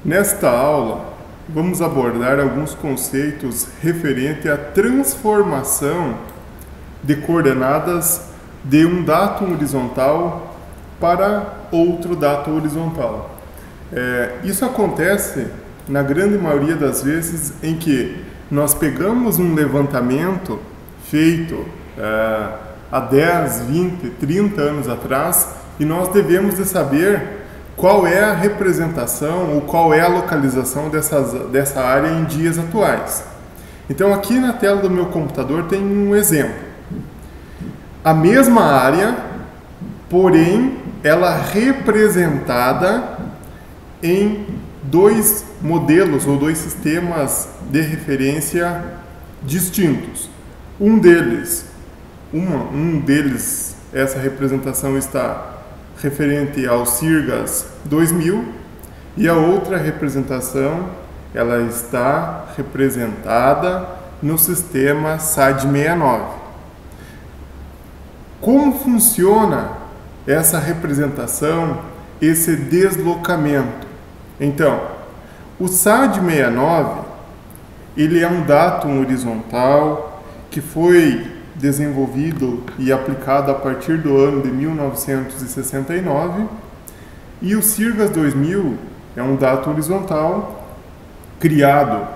Nesta aula, vamos abordar alguns conceitos referentes à transformação de coordenadas de um datum horizontal para outro datum horizontal. Isso acontece na grande maioria das vezes em que nós pegamos um levantamento feito há 10, 20, 30 anos atrás e nós devemos de saber qual é a representação ou qual é a localização dessa área em dias atuais. Então aqui na tela do meu computador tem um exemplo. A mesma área, porém ela representada em dois modelos ou dois sistemas de referência distintos. Um deles, essa representação está referente ao CIRGAS 2000 e a outra representação ela está representada no sistema SAD69. Como funciona essa representação, esse deslocamento? Então, o SAD69 ele é um datum horizontal que foi desenvolvido e aplicado a partir do ano de 1969, e o CIRGAS 2000 é um datum horizontal criado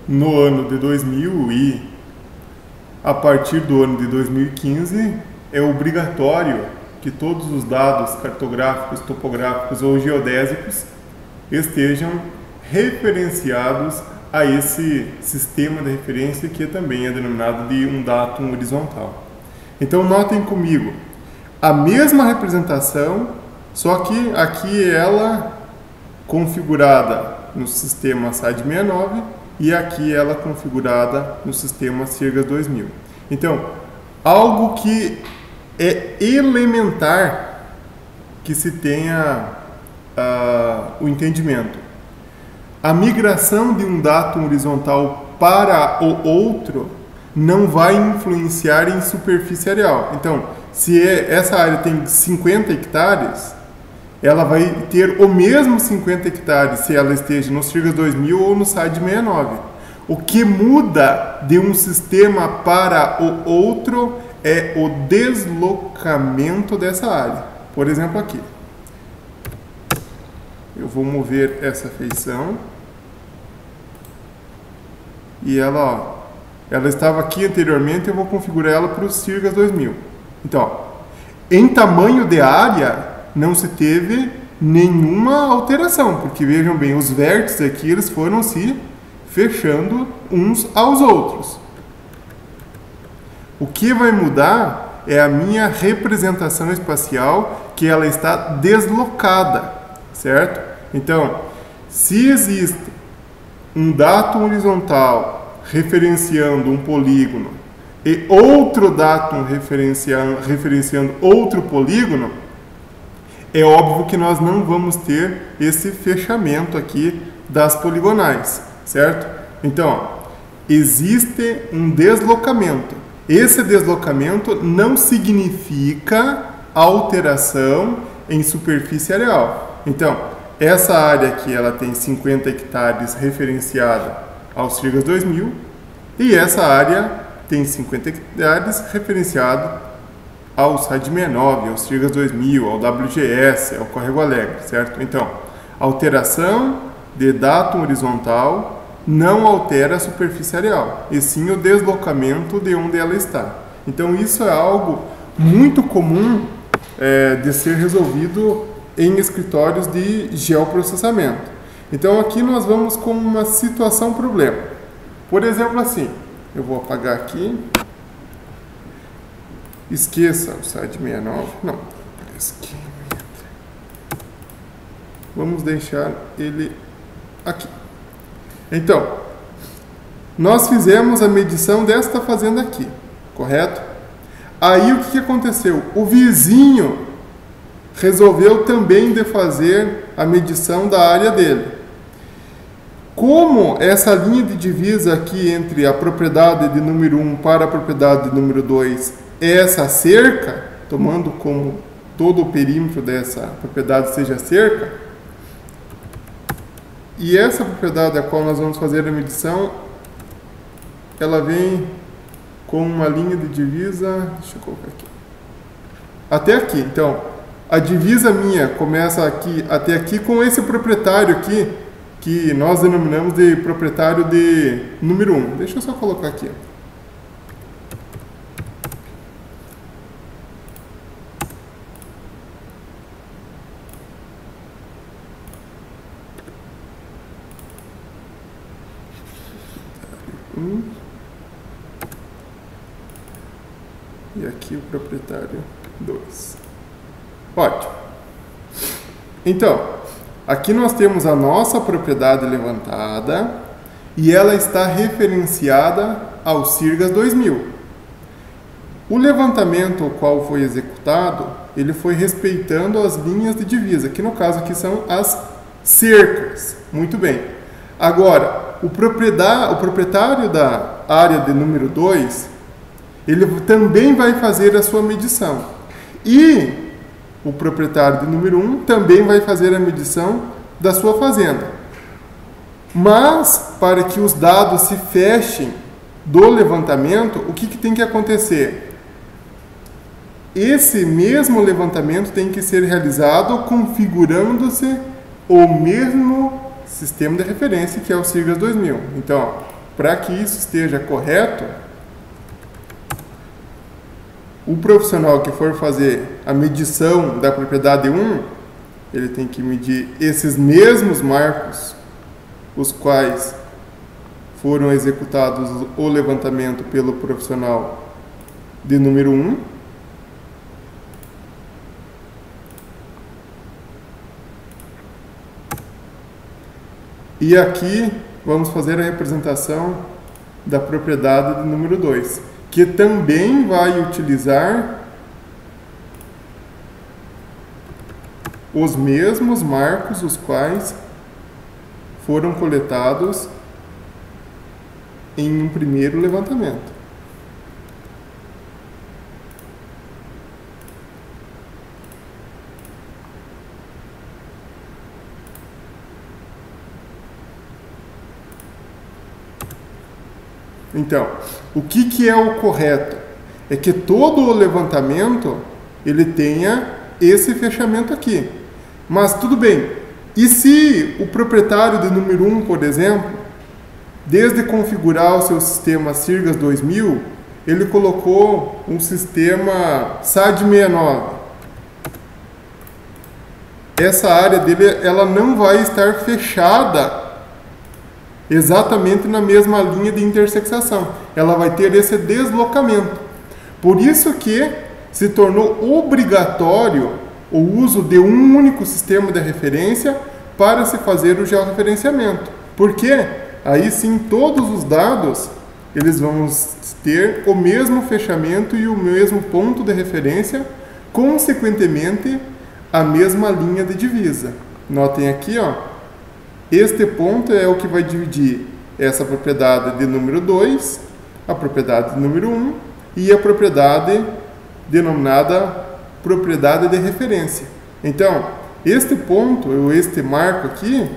no ano de 2000 e a partir do ano de 2015 é obrigatório que todos os dados cartográficos, topográficos ou geodésicos estejam referenciados a esse sistema de referência que também é denominado de um datum horizontal. Então notem comigo, a mesma representação, só que aqui ela configurada no sistema SAD69 e aqui ela configurada no sistema CIRGAS 2000. Então, algo que é elementar que se tenha o entendimento. A migração de um datum horizontal para o outro não vai influenciar em superfície areal. Então, se essa área tem 50 hectares, ela vai ter o mesmo 50 hectares se ela esteja no CIRGAS 2000 ou no SAD69. O que muda de um sistema para o outro é o deslocamento dessa área. Por exemplo, aqui. Eu vou mover essa feição. E ela estava aqui anteriormente, eu vou configurar ela para o CIRGAS 2000. Então, em tamanho de área, não se teve nenhuma alteração, porque vejam bem, os vértices aqui, eles foram se fechando uns aos outros. O que vai mudar é a minha representação espacial, que ela está deslocada, certo? Então, se existe um datum horizontal referenciando um polígono e outro datum referenciando outro polígono, é óbvio que nós não vamos ter esse fechamento aqui das poligonais, certo? Então, existe um deslocamento. Esse deslocamento não significa alteração em superfície areal. Então, essa área aqui ela tem 50 hectares referenciada ao CIRGAS 2000 e essa área tem 50 hectares referenciado ao SAD69, ao CIRGAS 2000, ao WGS, ao Córrego Alegre, certo? Então, alteração de datum horizontal não altera a superfície areal, e sim o deslocamento de onde ela está. Então, isso é algo muito comum de ser resolvido em escritórios de geoprocessamento. Então aqui nós vamos com uma situação-problema. Por exemplo assim, eu vou apagar aqui. Esqueça o SAD69. Não, vamos deixar ele aqui. Então, nós fizemos a medição desta fazenda aqui, correto? Aí o que aconteceu? O vizinho resolveu também de fazer a medição da área dele. Como essa linha de divisa aqui entre a propriedade de número 1 para a propriedade de número 2 é essa cerca, tomando como todo o perímetro dessa propriedade seja cerca, E essa propriedade a qual nós vamos fazer a medição, ela vem com uma linha de divisa, deixa eu colocar aqui, até aqui. Então, a divisa minha começa aqui até aqui com esse proprietário aqui, que nós denominamos de proprietário de número 1. Deixa eu só colocar aqui. E aqui o proprietário 2. Ótimo. Então, aqui nós temos a nossa propriedade levantada e ela está referenciada ao CIRGAS 2000. O levantamento o qual foi executado, ele foi respeitando as linhas de divisa, que no caso aqui são as cercas. Muito bem. Agora, o proprietário da área de número 2, ele também vai fazer a sua medição. E o proprietário de número 1 também vai fazer a medição da sua fazenda. Mas, para que os dados se fechem do levantamento, o que tem que acontecer? Esse mesmo levantamento tem que ser realizado configurando-se o mesmo sistema de referência, que é o CIRGAS 2000. Então, para que isso esteja correto, o profissional que for fazer a medição da propriedade 1, ele tem que medir esses mesmos marcos, os quais foram executados o levantamento pelo profissional de número 1. E aqui vamos fazer a representação da propriedade de número 2, que também vai utilizar os mesmos marcos, os quais foram coletados em um primeiro levantamento. Então, o que é o correto? É que todo o levantamento ele tenha esse fechamento aqui. Mas tudo bem. E se o proprietário de número 1, por exemplo, desde configurar o seu sistema CIRGAS 2000, ele colocou um sistema SAD69. Essa área dele, ela não vai estar fechada exatamente na mesma linha de intersexação. Ela vai ter esse deslocamento. Por isso que se tornou obrigatório o uso de um único sistema de referência para se fazer o georreferenciamento. Porque aí sim todos os dados eles vão ter o mesmo fechamento e o mesmo ponto de referência, consequentemente a mesma linha de divisa. Notem aqui, ó. Este ponto é o que vai dividir essa propriedade de número 2, a propriedade de número 1 e a propriedade denominada propriedade de referência. Então, este ponto, ou este marco aqui,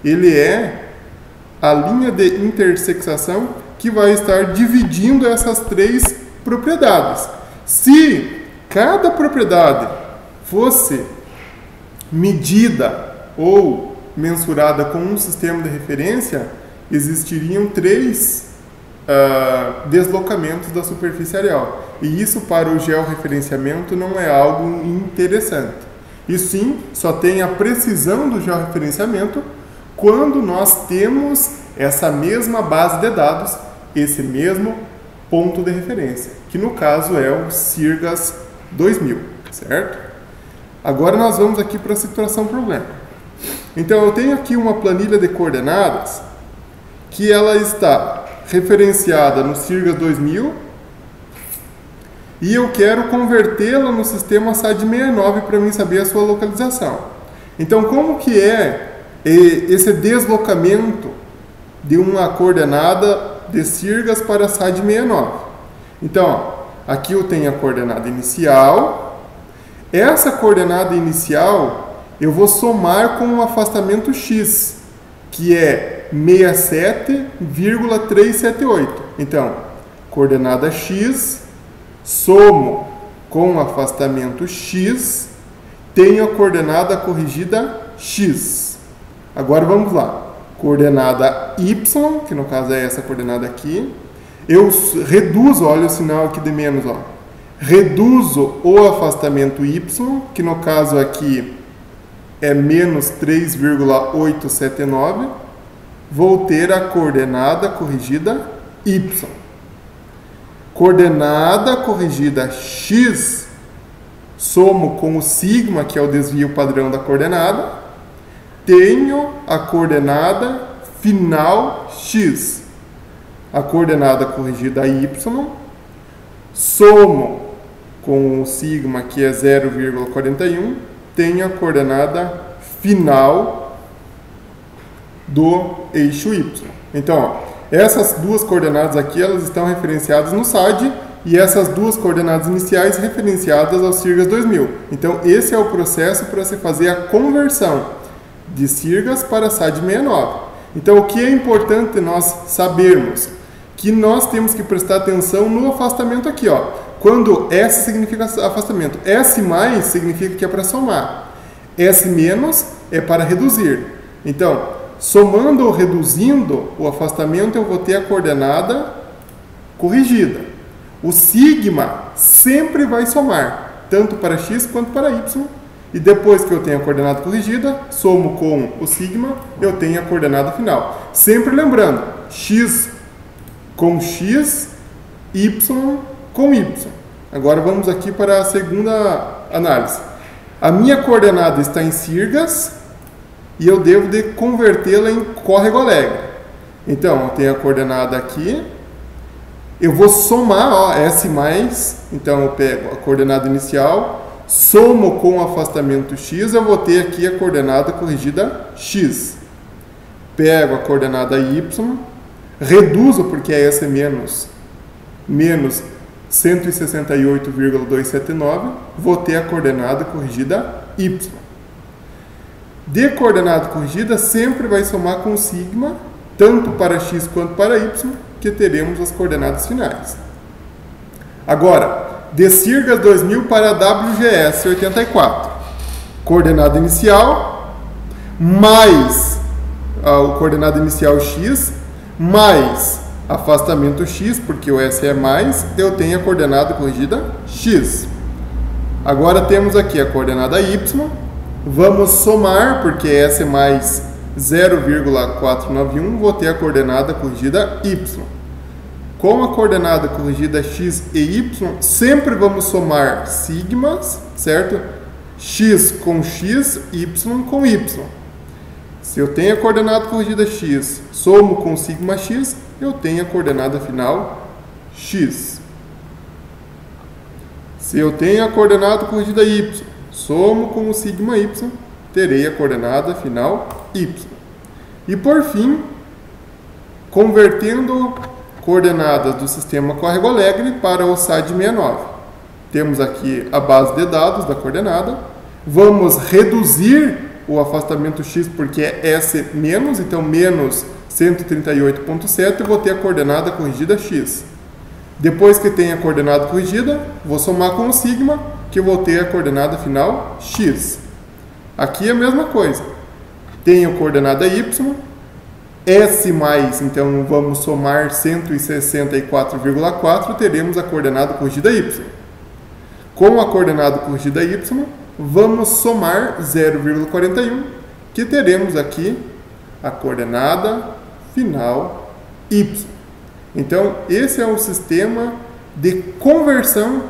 ele é a linha de intersexação que vai estar dividindo essas três propriedades. Se cada propriedade fosse medida ou mensurada com um sistema de referência, existiriam 3 deslocamentos da superfície areal. E isso para o georreferenciamento não é algo interessante. E sim, só tem a precisão do georreferenciamento quando nós temos essa mesma base de dados, esse mesmo ponto de referência, que no caso é o CIRGAS 2000, certo? Agora nós vamos aqui para a situação problema. Então, eu tenho aqui uma planilha de coordenadas que ela está referenciada no CIRGAS 2000 e eu quero convertê-la no sistema SAD69 para mim saber a sua localização. Então, como que é esse deslocamento de uma coordenada de CIRGAS para SAD69? Então, ó, aqui eu tenho a coordenada inicial. Essa coordenada inicial eu vou somar com o afastamento x, que é 67,378. Então, coordenada x, somo com o afastamento x, tenho a coordenada corrigida x. Agora vamos lá. Coordenada y, que no caso é essa coordenada aqui. Eu reduzo, olha o sinal aqui de menos, ó. Reduzo o afastamento y, que no caso aqui é menos 3,879. Vou ter a coordenada corrigida y. Coordenada corrigida x, somo com o sigma, que é o desvio padrão da coordenada, tenho a coordenada final x. A coordenada corrigida y, somo com o sigma, que é 0,41, tenho a coordenada final do eixo y. Então, ó, essas duas coordenadas aqui, elas estão referenciadas no SAD, e essas duas coordenadas iniciais referenciadas ao Sirgas 2000. Então, esse é o processo para se fazer a conversão de Sirgas para SAD 69. Então, o que é importante nós sabermos? Que nós temos que prestar atenção no afastamento aqui, ó. Quando S significa afastamento, S mais significa que é para somar, S menos é para reduzir. Então, somando ou reduzindo o afastamento, eu vou ter a coordenada corrigida. O sigma sempre vai somar, tanto para x quanto para y. E depois que eu tenho a coordenada corrigida, somo com o sigma, eu tenho a coordenada final. Sempre lembrando, x com x, y com y. Agora vamos aqui para a segunda análise. A minha coordenada está em Sirgas e eu devo de convertê-la em córrego alegre. Então, eu tenho a coordenada aqui. Eu vou somar, ó, S mais, então eu pego a coordenada inicial, somo com o afastamento x, eu vou ter aqui a coordenada corrigida x. Pego a coordenada y, reduzo, porque é S menos 168,279, vou ter a coordenada corrigida y. De coordenada corrigida, sempre vai somar com sigma, tanto para x quanto para y, que teremos as coordenadas finais. Agora, de Sirgas 2000 para WGS 84. Coordenada inicial, mais a coordenada inicial x, mais afastamento x, porque o S é mais, eu tenho a coordenada corrigida x. Agora temos aqui a coordenada y, vamos somar, porque S é mais 0,491, vou ter a coordenada corrigida y. Com a coordenada corrigida x e y, sempre vamos somar sigmas, certo? X com x, y com y. Se eu tenho a coordenada corrigida x, somo com sigma x, eu tenho a coordenada final x. Se eu tenho a coordenada corrigida y, somo com o sigma y, terei a coordenada final y. E por fim, convertendo coordenadas do sistema córrego alegre para o SAD 69. Temos aqui a base de dados da coordenada. Vamos reduzir o afastamento x, porque é S menos, então menos 138,7, eu vou ter a coordenada corrigida x. Depois que tenho a coordenada corrigida, vou somar com o sigma, que eu vou ter a coordenada final x. Aqui é a mesma coisa. Tenho coordenada y, S mais, então vamos somar 164,4, teremos a coordenada corrigida y. Com a coordenada corrigida y, vamos somar 0,41, que teremos aqui a coordenada final y. Então, esse é o sistema de conversão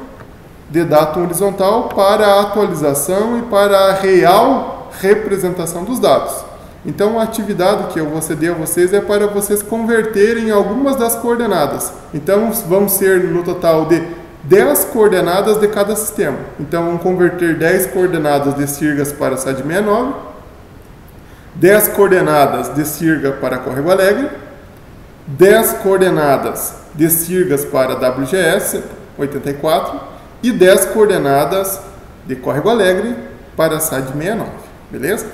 de datum horizontal para a atualização e para a real representação dos dados. Então, a atividade que eu vou ceder a vocês é para vocês converterem algumas das coordenadas. Então, vão ser no total de 10 coordenadas de cada sistema. Então, vamos converter 10 coordenadas de Sirgas para SAD 69, 10 coordenadas de Sirga para Córrego Alegre, 10 coordenadas de Sirgas para WGS 84 e 10 coordenadas de Córrego Alegre para SAD 69. beleza?